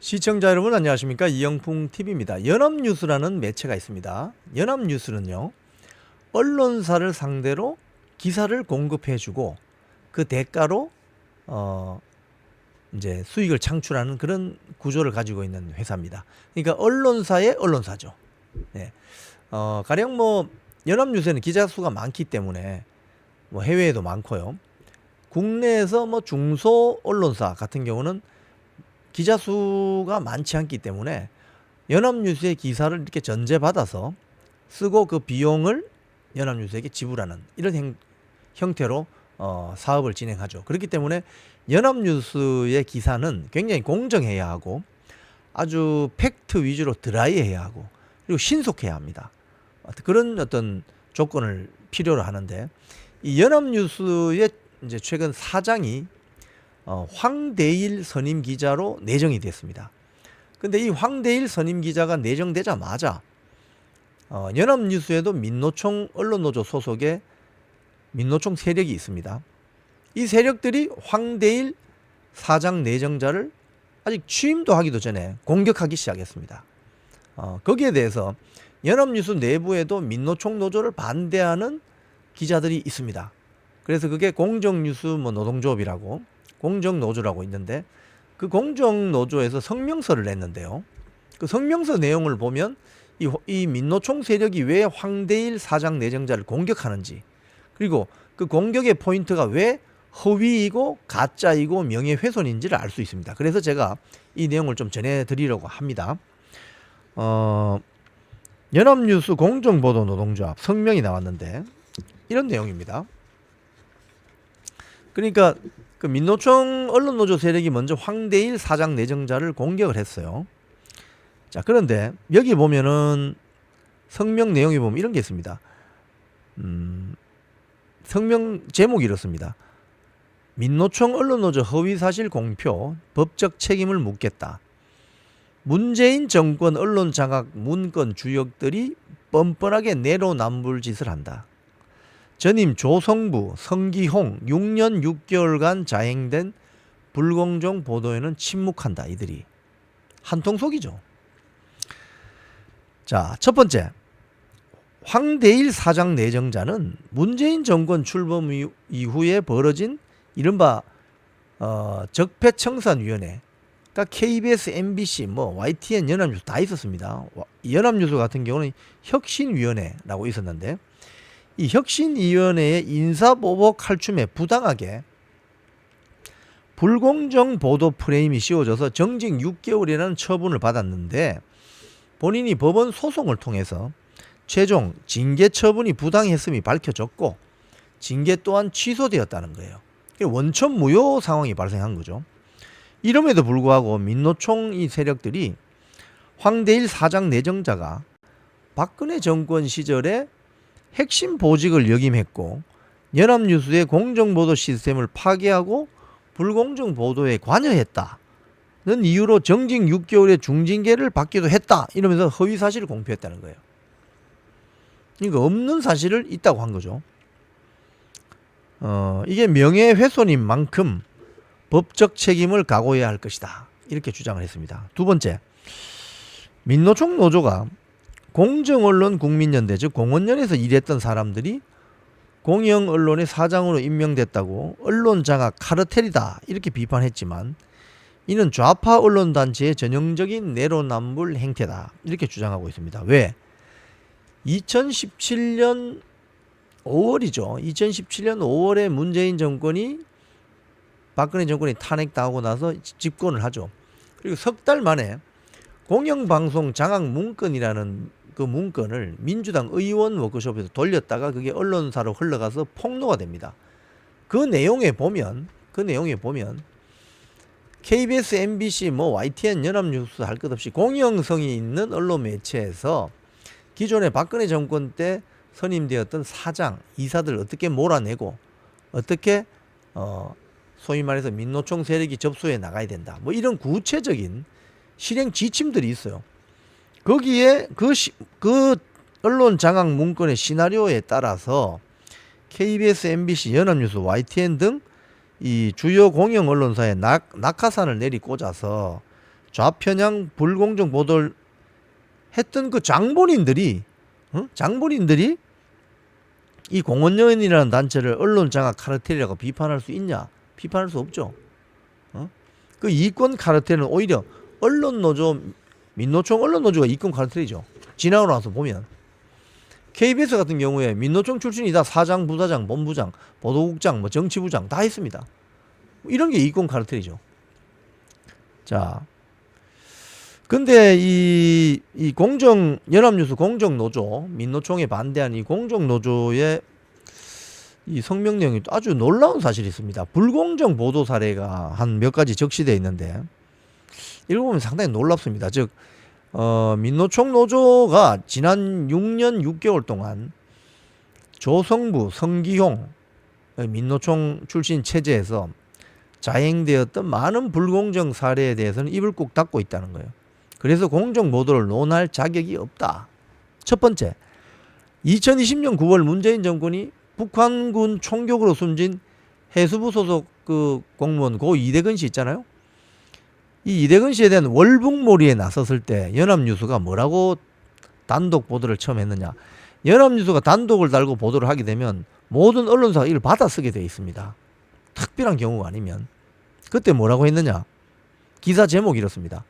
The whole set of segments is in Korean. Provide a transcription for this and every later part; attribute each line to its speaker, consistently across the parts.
Speaker 1: 시청자 여러분 안녕하십니까? 이영풍TV입니다. 연합뉴스라는 매체가 있습니다. 연합뉴스는요, 언론사를 상대로 기사를 공급해주고 그 대가로 이제 수익을 창출하는 그런 구조를 가지고 있는 회사입니다. 그러니까 언론사의 언론사죠. 네. 가령 뭐 연합뉴스에는 기자 수가 많기 때문에 뭐 해외에도 많고요. 국내에서 뭐 중소 언론사 같은 경우는 기자 수가 많지 않기 때문에 연합뉴스의 기사를 이렇게 전제받아서 쓰고 그 비용을 연합뉴스에게 지불하는 이런 형태로 사업을 진행하죠. 그렇기 때문에 연합뉴스의 기사는 굉장히 공정해야 하고 아주 팩트 위주로 드라이해야 하고 그리고 신속해야 합니다. 그런 어떤 조건을 필요로 하는데 이 연합뉴스의 이제 최근 사장이 황대일 선임 기자로 내정이 됐습니다. 근데 이 황대일 선임 기자가 내정되자마자 연합뉴스에도 민노총 언론노조 소속의 민노총 세력이 있습니다. 이 세력들이 황대일 사장 내정자를 아직 취임도 하기도 전에 공격하기 시작했습니다. 거기에 대해서 연합뉴스 내부에도 민노총 노조를 반대하는 기자들이 있습니다. 그래서 그게 공정뉴스 노동조합이라고 공정노조라고 있는데 그 공정노조에서 성명서를 냈는데요. 그 성명서 내용을 보면 이 민노총 세력이 왜 황대일 사장 내정자를 공격하는지 그리고 그 공격의 포인트가 왜 허위이고 가짜이고 명예훼손인지를 알 수 있습니다. 그래서 제가 이 내용을 좀 전해드리려고 합니다. 연합뉴스 공정보도노동조합 성명이 나왔는데 이런 내용입니다. 그러니까 그 민노총 언론노조 세력이 먼저 황대일 사장 내정자를 공격을 했어요. 자, 그런데 여기 보면은 성명 내용에 보면 이런 게 있습니다. 성명 제목이 이렇습니다. 민노총 언론노조 허위사실 공표 법적 책임을 묻겠다. 문재인 정권 언론 장악 문건 주역들이 뻔뻔하게 내로남불짓을 한다. 전임 조성부, 성기홍 6년 6개월간 자행된 불공정 보도에는 침묵한다. 이들이 한통속이죠. 자, 첫 번째 황대일 사장 내정자는 문재인 정권 출범 이후에 벌어진 이른바 적폐청산위원회, 그러니까 KBS, MBC, YTN, 연합뉴스 다 있었습니다. 연합뉴스 같은 경우는 혁신위원회라고 있었는데 이 혁신위원회의 인사보복 칼춤에 부당하게 불공정 보도 프레임이 씌워져서 정직 6개월이라는 처분을 받았는데 본인이 법원 소송을 통해서 최종 징계 처분이 부당했음이 밝혀졌고 징계 또한 취소되었다는 거예요. 원천 무효 상황이 발생한 거죠. 이름에도 불구하고 민노총 이 세력들이 황대일 사장 내정자가 박근혜 정권 시절에 핵심 보직을 역임했고 연합뉴스의 공정보도 시스템을 파괴하고 불공정 보도에 관여했다는 이유로 정직 6개월의 중징계를 받기도 했다. 이러면서 허위사실을 공표했다는 거예요. 그러니까 없는 사실을 있다고 한 거죠. 이게 명예훼손인 만큼 법적 책임을 각오해야 할 것이다. 이렇게 주장을 했습니다. 두 번째, 민노총 노조가 공정언론 국민연대 즉 공언연에서 일했던 사람들이 공영언론의 사장으로 임명됐다고 언론장악 카르텔이다 이렇게 비판했지만 이는 좌파 언론단체의 전형적인 내로남불 행태다 이렇게 주장하고 있습니다. 왜? 2017년 5월이죠. 2017년 5월에 문재인 정권이 박근혜 정권이 탄핵당하고 나서 집권을 하죠. 그리고 석 달 만에 공영방송 장악 문건이라는 그 문건을 민주당 의원 워크숍에서 돌렸다가 그게 언론사로 흘러가서 폭로가 됩니다. 그 내용에 보면 KBS, MBC, YTN, 연합뉴스 할 것 없이 공영성이 있는 언론 매체에서 기존의 박근혜 정권 때 선임되었던 사장, 이사들 어떻게 몰아내고 어떻게 소위 말해서 민노총 세력이 접수해 나가야 된다. 이런 구체적인 실행 지침들이 있어요. 거기에 그 언론 장악 문건의 시나리오에 따라서 KBS, MBC, 연합뉴스, YTN 등 이 주요 공영 언론사에 낙하산을 내리 꽂아서 좌편향 불공정 보도를 했던 그 장본인들이 장본인들이 이 공원여인이라는 단체를 언론 장악 카르텔이라고 비판할 수 있냐? 비판할 수 없죠. 그 이권 카르텔은 오히려 언론노조, 민노총 언론노조가 이권 카르텔이죠. 지나고 나서 보면 KBS 같은 경우에 민노총 출신이 다 사장, 부사장, 본부장, 보도국장, 뭐 정치부장 다 했습니다. 이런 게 이권 카르텔이죠. 자, 근데 이 연합뉴스 공정노조, 민노총에 반대한 이 공정노조의 이 성명 내용이 아주 놀라운 사실이 있습니다. 불공정 보도 사례가 한 몇 가지 적시되어 있는데 읽어보면 상당히 놀랍습니다. 즉 민노총 노조가 지난 6년 6개월 동안 조성부, 성기용 민노총 출신 체제에서 자행되었던 많은 불공정 사례에 대해서는 입을 꾹 닫고 있다는 거예요. 그래서 공정 보도를 논할 자격이 없다. 첫 번째, 2020년 9월 문재인 정권이 북한군 총격으로 숨진 해수부 소속 그 공무원 고 이대근 씨 있잖아요. 이 이대근 씨에 대한 월북몰이에 나섰을 때 연합뉴스가 뭐라고 단독 보도를 처음 했느냐. 연합뉴스가 단독을 달고 보도를 하게 되면 모든 언론사가 이걸 받아쓰게 되어 있습니다. 특별한 경우가 아니면. 그때 뭐라고 했느냐. 기사 제목이 이렇습니다.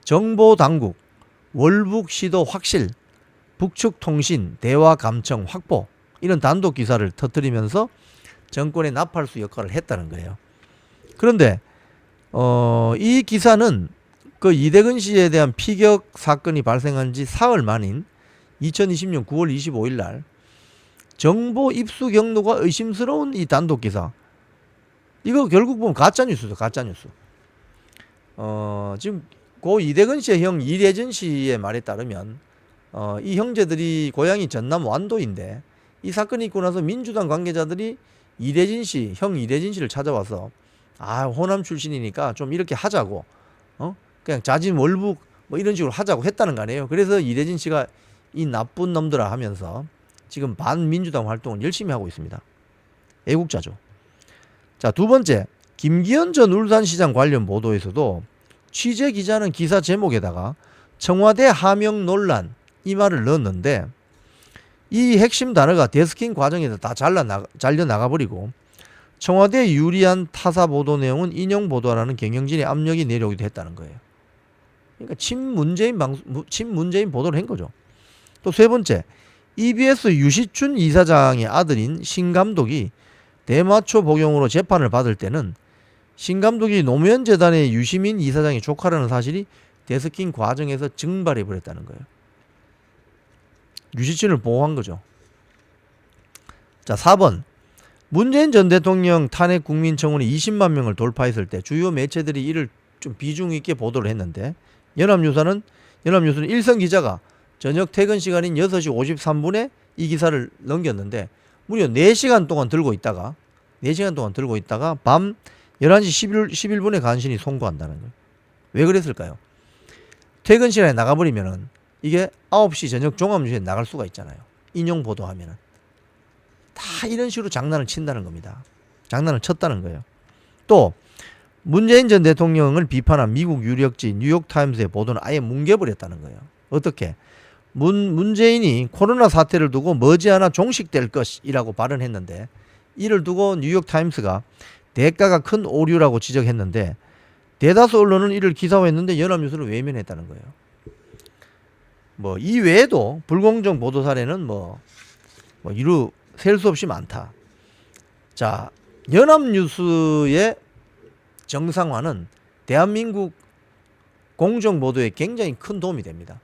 Speaker 1: 정보당국 월북 시도 확실 북측 통신 대화 감청 확보 이런 단독 기사를 터뜨리면서 정권의 나팔수 역할을 했다는 거예요. 그런데 이 기사는 그 이대근 씨에 대한 피격 사건이 발생한 지 사흘 만인 2020년 9월 25일 날 정보 입수 경로가 의심스러운 이 단독 기사, 이거 결국 보면 가짜 뉴스죠. 가짜 뉴스. 지금 고 이대근 씨의 형 이래진 씨의 말에 따르면 이 형제들이 고향이 전남 완도인데 이 사건이 있고 나서 민주당 관계자들이 형 이래진 씨를 찾아와서 호남 출신이니까 좀 이렇게 하자고 그냥 자진 월북 뭐 이런 식으로 하자고 했다는 거 아니에요. 그래서 이래진 씨가 이 나쁜 놈들아 하면서 지금 반민주당 활동을 열심히 하고 있습니다. 애국자죠. 자, 두 번째, 김기현 전 울산시장 관련 보도에서도 취재 기자는 기사 제목에다가 청와대 하명 논란 이 말을 넣었는데 이 핵심 단어가 데스킹 과정에서 다 잘려 나가버리고 청와대에 유리한 타사 보도 내용은 인용 보도라는 경영진의 압력이 내려오기도 했다는 거예요. 그러니까 친문재인 보도를 한 거죠. 또 세 번째, EBS 유시춘 이사장의 아들인 신 감독이 대마초 복용으로 재판을 받을 때는 신 감독이 노무현 재단의 유시민 이사장의 조카라는 사실이 데스킹 과정에서 증발해 버렸다는 거예요. 유시춘을 보호한 거죠. 자, 4번. 문재인 전 대통령 탄핵 국민청원이 20만 명을 돌파했을 때 주요 매체들이 이를 좀 비중 있게 보도를 했는데 연합뉴스는 일선 기자가 저녁 퇴근 시간인 6시 53분에 이 기사를 넘겼는데 무려 4시간 동안 들고 있다가 밤 11시 11분에 간신히 송구한다는 거예요. 왜 그랬을까요? 퇴근 시간에 나가버리면은 이게 9시 저녁 종합뉴스에 나갈 수가 있잖아요. 인용 보도하면은. 다 이런 식으로 장난을 친다는 겁니다. 장난을 쳤다는 거예요. 또 문재인 전 대통령을 비판한 미국 유력지 뉴욕타임스의 보도는 아예 뭉개버렸다는 거예요. 어떻게? 문재인이 코로나 사태를 두고 머지않아 종식될 것이라고 발언했는데 이를 두고 뉴욕타임스가 대가가 큰 오류라고 지적했는데 대다수 언론은 이를 기사화했는데 연합뉴스는 외면했다는 거예요. 뭐 이 외에도 불공정 보도 사례는 이루 셀 수 없이 많다. 자, 연합뉴스의 정상화는 대한민국 공정보도에 굉장히 큰 도움이 됩니다.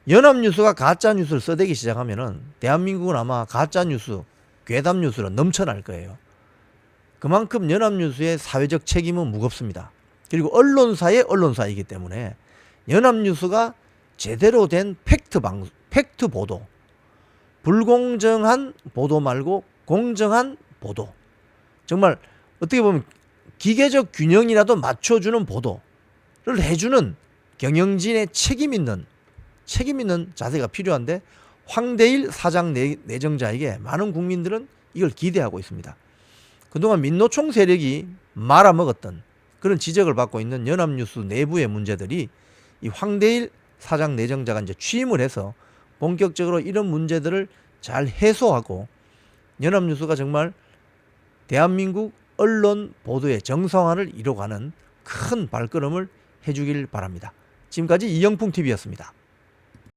Speaker 1: 연합뉴스가 가짜뉴스를 써대기 시작하면은 대한민국은 아마 가짜뉴스, 괴담뉴스로 넘쳐날 거예요. 그만큼 연합뉴스의 사회적 책임은 무겁습니다. 그리고 언론사의 언론사이기 때문에 연합뉴스가 제대로 된 팩트 보도, 불공정한 보도 말고 공정한 보도, 정말 어떻게 보면 기계적 균형이라도 맞춰주는 보도를 해주는 경영진의 책임 있는 자세가 필요한데 황대일 사장 내정자에게 많은 국민들은 이걸 기대하고 있습니다. 그동안 민노총 세력이 말아먹었던 그런 지적을 받고 있는 연합뉴스 내부의 문제들이 이 황대일 사장 내정자가 이제 취임을 해서 본격적으로 이런 문제들을 잘 해소하고 연합뉴스가 정말 대한민국 언론 보도의 정상화를 이뤄가는 큰 발걸음을 해주길 바랍니다. 지금까지 이영풍TV였습니다.